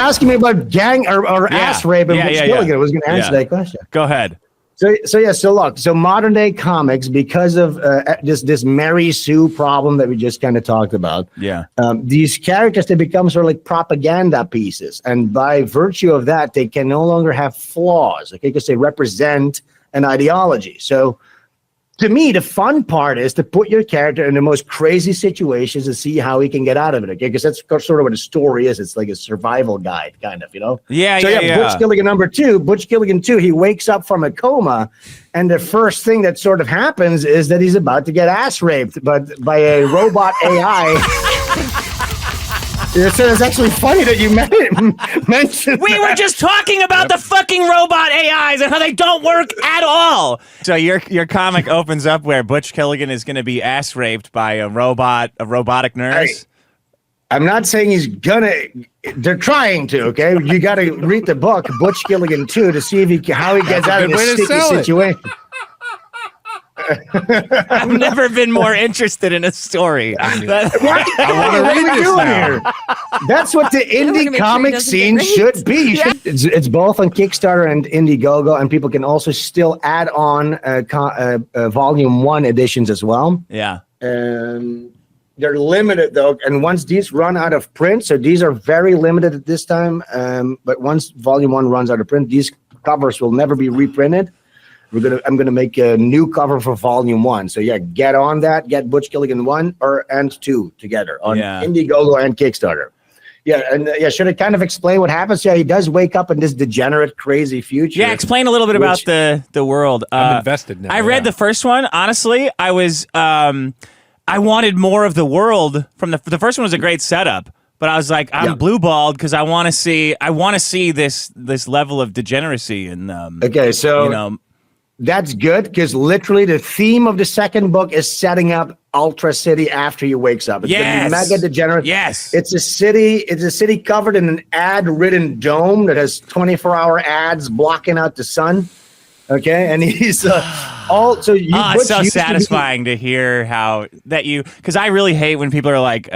asking me about gang or ass rape and Butch Killigan. I was going to answer that question. Go ahead. So look, modern day comics, because of this Mary Sue problem that we just kind of talked about. Yeah. These characters, they become sort of like propaganda pieces, and by virtue of that, they can no longer have flaws. Okay, because they represent an ideology. So, to me, the fun part is to put your character in the most crazy situations and see how he can get out of it. Okay, because that's sort of what a story is. It's like a survival guide, kind of, Yeah. Butch Killigan number 2, Butch Killigan 2. He wakes up from a coma, and the first thing that sort of happens is that he's about to get ass raped, but by a robot AI. So it's actually funny that you mentioned. We were just talking about the fucking robot AIs and how they don't work at all. So your comic opens up where Butch Killigan is going to be ass raped by a robotic nurse. I'm not saying he's gonna. They're trying to. Okay, you got to read the book Butch Killigan 2 to see how he gets out of this sticky situation. I've never been more interested in a story. I want to read this now. That's what the indie comic scene should be. It's both on Kickstarter and Indiegogo, and people can also still add on Volume 1 editions as well. Yeah. They're limited, though, and once these run out of print, so these are very limited at this time, but once Volume 1 runs out of print, these covers will never be reprinted. I'm gonna make a new cover for Volume 1. So yeah, get on that. Get Butch Killigan 1 and 2 together on Indiegogo and Kickstarter. Yeah, and should I kind of explain what happens? Yeah, he does wake up in this degenerate, crazy future. Yeah, explain a little bit about the world. I'm invested now. I read the first one. Honestly, I was I wanted more of the world from the first one. Was a great setup. But I was like, I'm blue-balled because I want to see this level of degeneracy and okay, so that's good because literally the theme of the second book is setting up Ultra City after he wakes up. It's gonna be mega degenerate. Yes. It's a city covered in an ad-ridden dome that has 24-hour ads blocking out the sun. Okay, and he's it's so satisfying to hear how that because I really hate when people are like,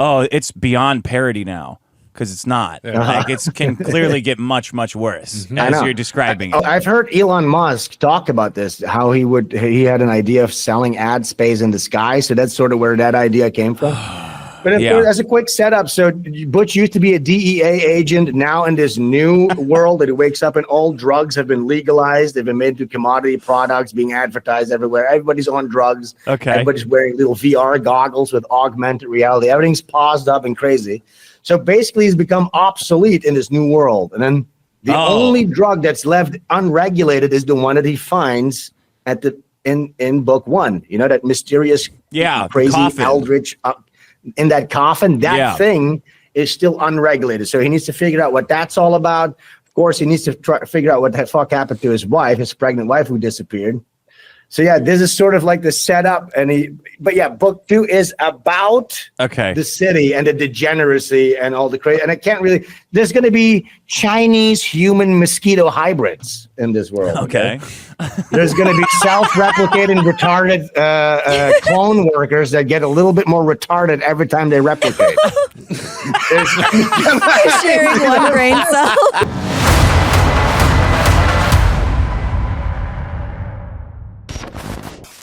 it's beyond parody now. Because it's not. Like it can clearly get much, much worse as you're describing it. I've heard Elon Musk talk about this, how he had an idea of selling ad space in the sky. So that's sort of where that idea came from. But as a quick setup, so Butch used to be a DEA agent. Now in this new world that he wakes up and all drugs have been legalized. They've been made into commodity products being advertised everywhere. Everybody's on drugs. Okay. Everybody's wearing little VR goggles with augmented reality. Everything's paused up and crazy. So basically, he's become obsolete in this new world. And then the only drug that's left unregulated is the one that he finds in book 1. You know, that mysterious, crazy coffin. Eldritch in that coffin. That thing is still unregulated. So he needs to figure out what that's all about. Of course, he needs to try to figure out what the fuck happened to his wife, his pregnant wife who disappeared. So yeah, this is sort of like the setup, book 2 is about the city and the degeneracy and all the crazy. And I can't really. There's going to be Chinese human mosquito hybrids in this world. Okay. There's going to be self-replicating retarded clone workers that get a little bit more retarded every time they replicate. Sharing one brain cell.